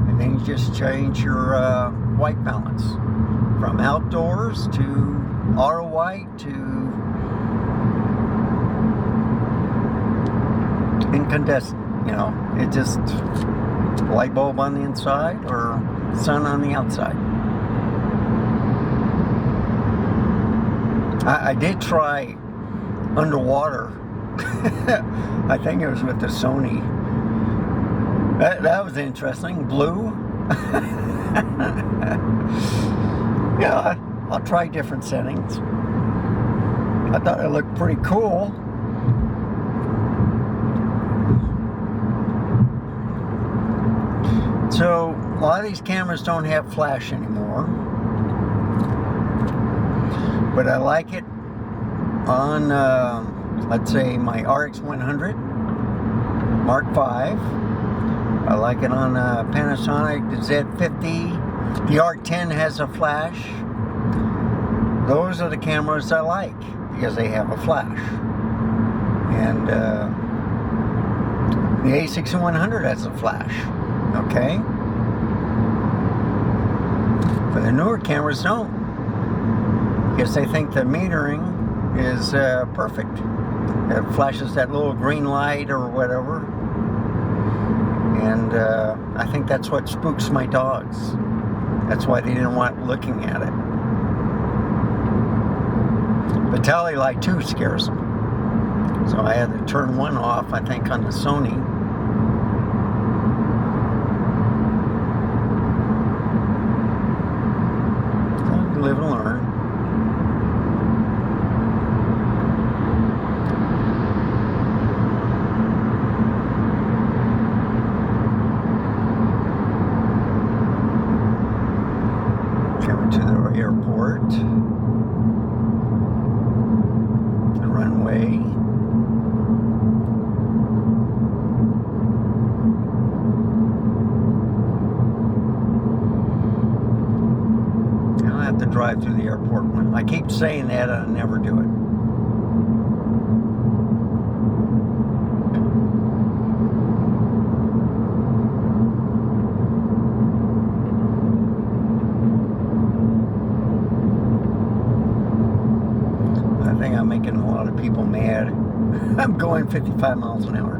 and then you just change your white balance from outdoors to auto white to incandescent. You know, it just light bulb on the inside or sun on the outside. I did try underwater. I think it was with the Sony. That was interesting. Blue. Yeah, I'll try different settings. I thought it looked pretty cool. So a lot of these cameras don't have flash anymore, but I like it on let's say my RX100 Mark V. I like it on Panasonic, the Z50. The R10 has a flash. Those are the cameras I like because they have a flash. And the A6100 has a flash. Okay? But the newer cameras don't, because they think the metering is perfect. It flashes that little green light or whatever, and I think that's what spooks my dogs. That's why they didn't want looking at it. The tally light too scares them, so I had to turn one off, I think, on the Sony. So live and learn. To the airport, the runway. Now I have to drive through the airport. I keep saying that and I never do it. I'm making a lot of people mad. I'm going 55 miles an hour.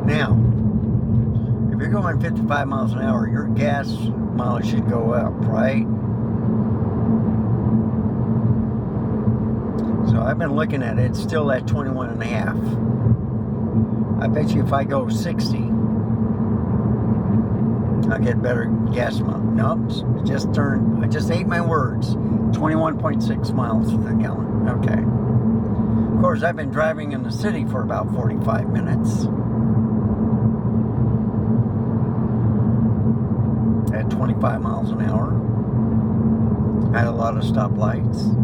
Now, if you're going 55 miles an hour, your gas mileage should go up, right? So I've been looking at it, it's still at 21 and a half. I bet you if I go 60, I'll get better gas mileage. Nope, I just ate my words. 21.6 miles to the gallon. Okay. Of course, I've been driving in the city for about 45 minutes. At 25 miles an hour. Had a lot of stoplights.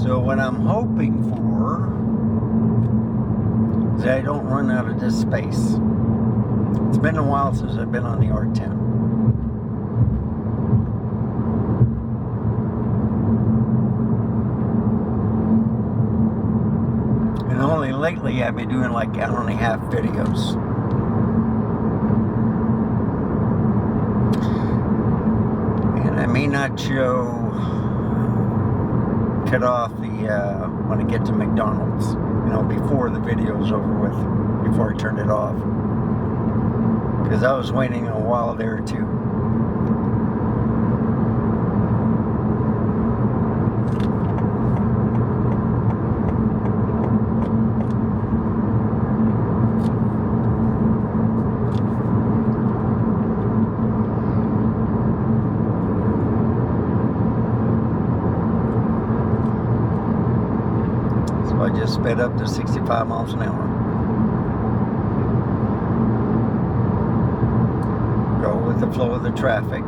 So what I'm hoping for is that I don't run out of this space. It's been a while since I've been on the R10. And only lately I've been doing like hour and a half videos. And I may not show cut off the when I get to McDonald's, you know, before the video's over with, before I turn it off, because I was waiting a while there too. I just sped up to 65 miles an hour. Go with the flow of the traffic.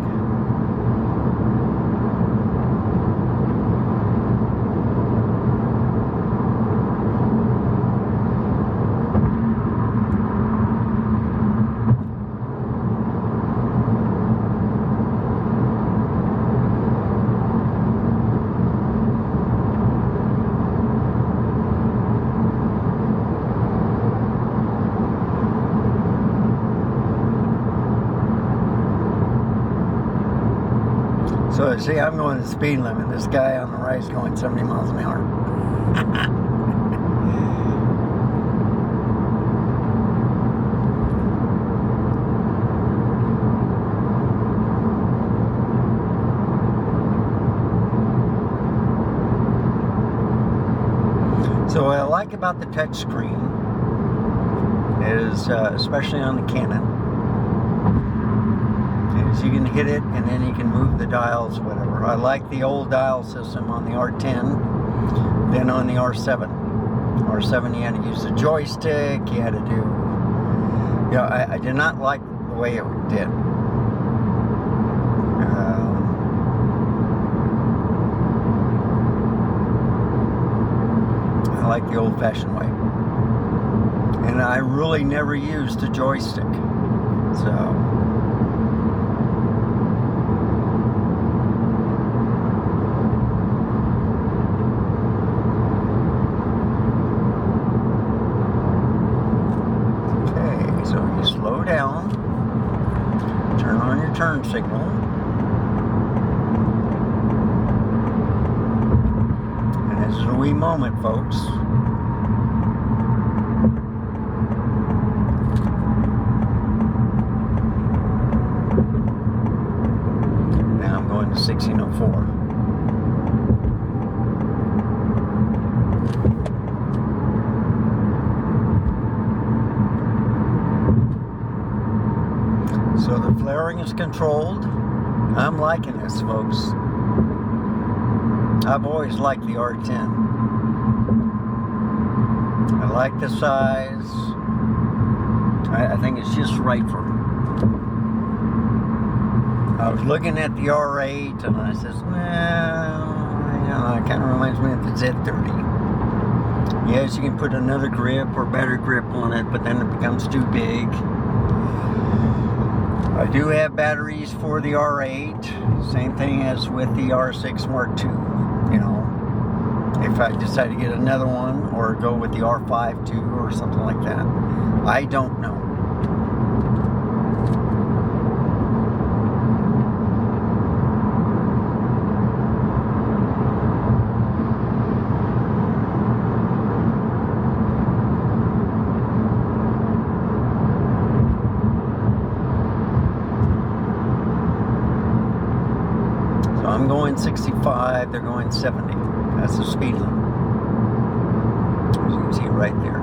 So see, I'm going the speed limit. This guy on the right is going 70 miles an hour. So what I like about the touch screen is, especially on the Canon, is you can hit it and then you can move the dials, whatever. I like the old dial system on the R10, then on the R7. R7 you had to use the joystick, you had to do, you know, I did not like the way it did. I like the old-fashioned way. And I really never used the joystick. So so you slow down, turn on your turn signal, and this is a wee moment, folks. Now I'm going to 1604. So the flaring is controlled. I'm liking this, folks. I've always liked the R10. I like the size. I think it's just right for me. I was looking at the R8 and I says, nah, you know, it kind of reminds me of the Z30. Yes, you can put another grip or better grip on it, but then it becomes too big. I do have batteries for the R8, same thing as with the R6 Mark II, you know, if I decide to get another one or go with the R5 too or something like that. I don't know. I'm going 65, they're going 70. That's the speed limit. As you can see right there.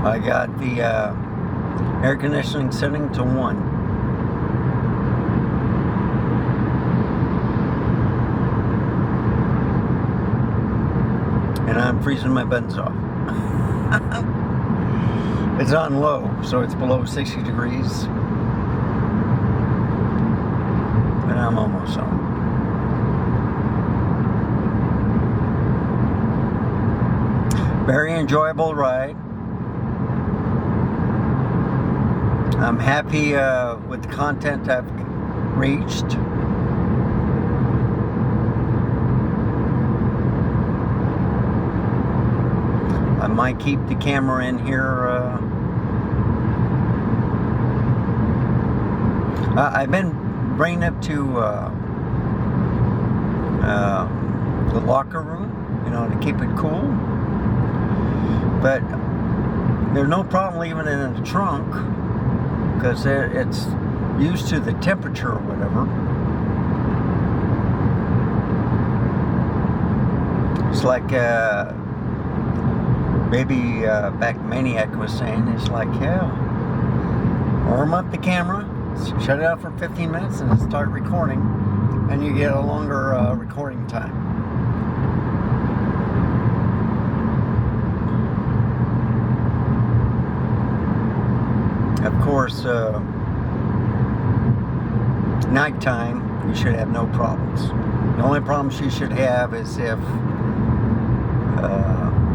I got the air conditioning setting to 1. And I'm freezing my buttons off. It's on low, so it's below 60 degrees. And I'm almost home. Very enjoyable ride. I'm happy with the content I've reached. I might keep the camera in here. I've been bringing it to the locker room, you know, to keep it cool. But there's no problem leaving it in the trunk, because it's used to the temperature or whatever. It's like maybe back Maniac was saying, it's like, yeah, warm up the camera, shut it out for 15 minutes and start recording, and you get a longer recording time. Of course, nighttime, you should have no problems. The only problems you should have is if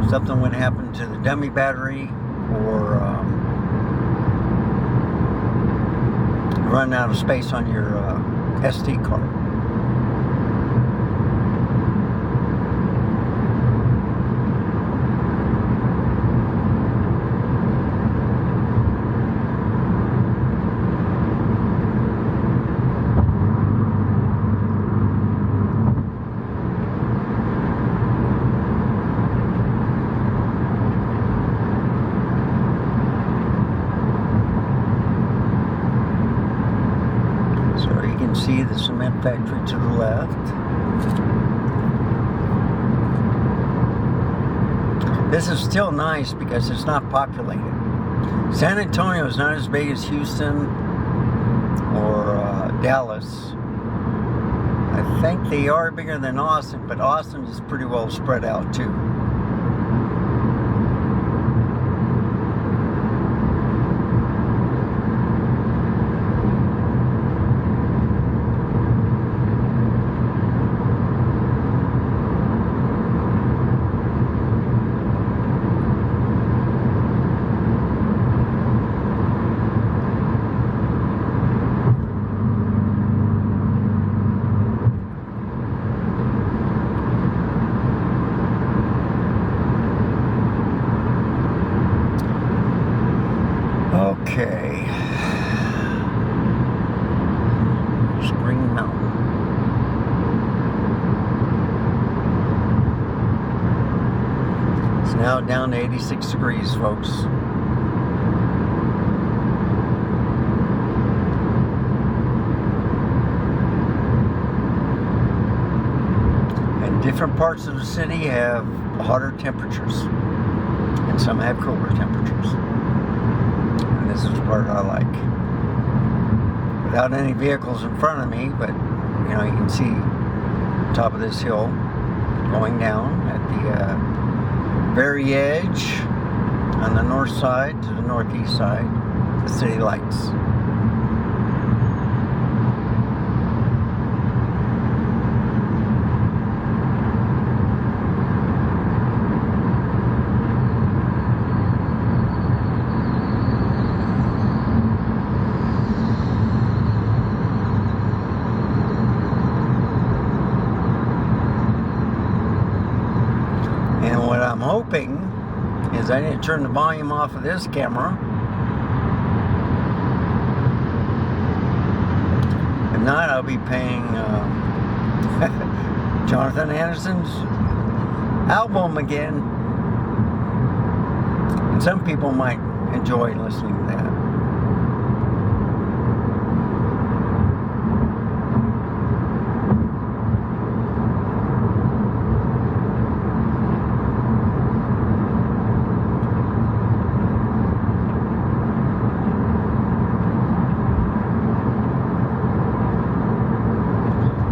something would happen to the dummy battery, or run out of space on your SD card. See the cement factory to the left. This is still nice because it's not populated. San Antonio is not as big as Houston or Dallas. I think they are bigger than Austin, but Austin is pretty well spread out too. Okay. Spring Mountain. It's now down to 86 degrees, folks. And different parts of the city have hotter temperatures, and some have cooler temperatures. This is the part I like. Without any vehicles in front of me, but you know, you can see the top of this hill going down at the very edge on the north side to the northeast side, the city lights. And what I'm hoping is I didn't turn the volume off of this camera. And not, I'll be paying Jonathan Anderson's album again. And some people might enjoy listening to that.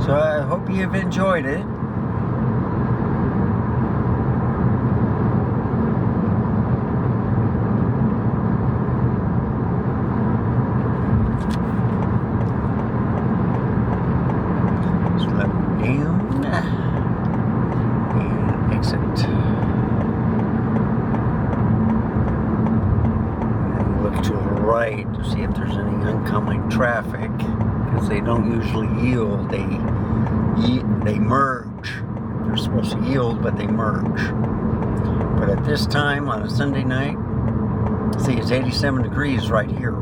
So I hope you've enjoyed it. Slow down and exit. And look to the right to see if there's any oncoming traffic, because they don't usually yield. They merge. They're supposed to yield, but they merge. But at this time on a Sunday night, see, it's 87 degrees right here.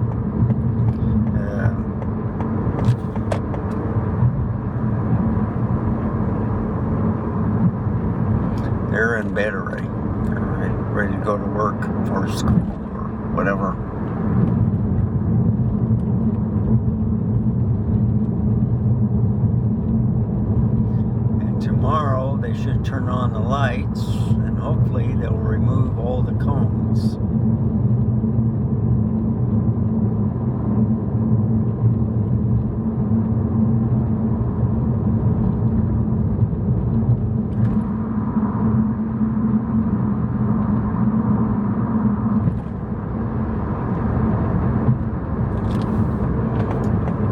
They're in bed already. They're ready to go to work or school or whatever. Tomorrow they should turn on the lights, and hopefully they'll remove all the cones.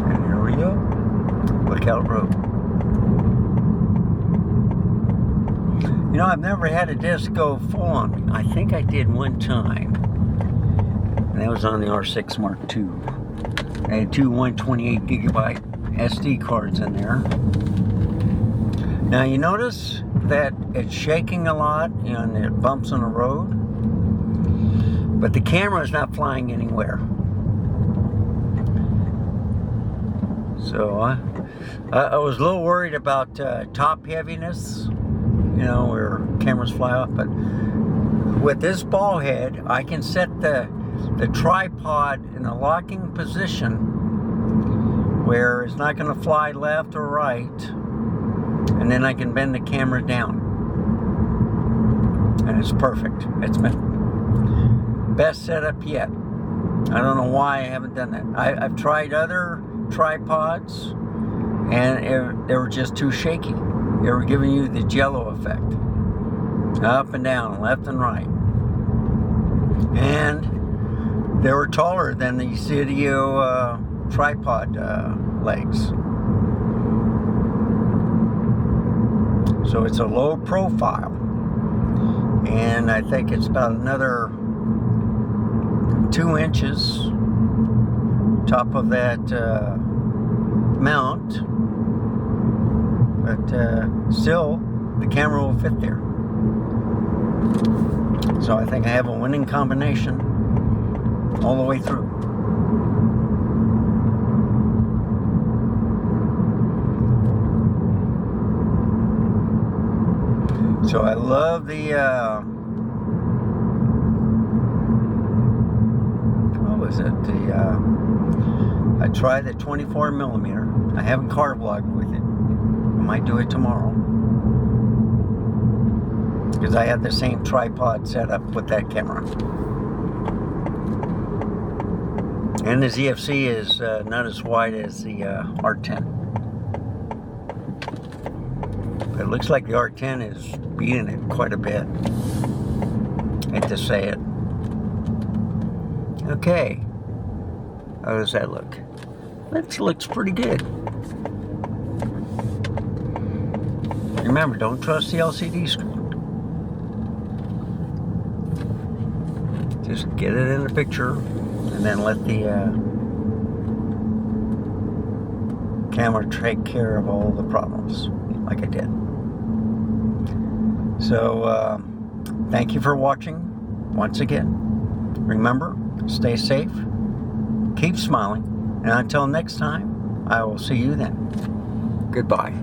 And here we go. Lookout Road. You know, I've never had a disc go full on me. I think I did one time. And that was on the R6 Mark II. I had two 128 gigabyte SD cards in there. Now you notice that it's shaking a lot and it bumps on the road. But the camera is not flying anywhere. So I was a little worried about top heaviness. You know, where cameras fly off, but with this ball head, I can set the tripod in a locking position where it's not going to fly left or right, and then I can bend the camera down, and it's perfect. It's been best setup yet. I don't know why I haven't done that. I've tried other tripods, and they were just too shaky. They were giving you the jello effect. Up and down, left and right. And they were taller than the Cydio tripod legs. So it's a low profile. And I think it's about another 2 inches top of that mount. But still, the camera will fit there. So I think I have a winning combination all the way through. So I love the, what was it? I tried the 24 millimeter. I haven't car vlogged with it. I might do it tomorrow, because I have the same tripod set up with that camera. And the ZFC is not as wide as the R10. But it looks like the R10 is beating it quite a bit. Hate to say it. Okay. How does that look? That looks pretty good. Remember, don't trust the LCD screen. Just get it in the picture and then let the camera take care of all the problems, like I did. So, thank you for watching once again. Remember, stay safe, keep smiling, and until next time, I will see you then. Goodbye.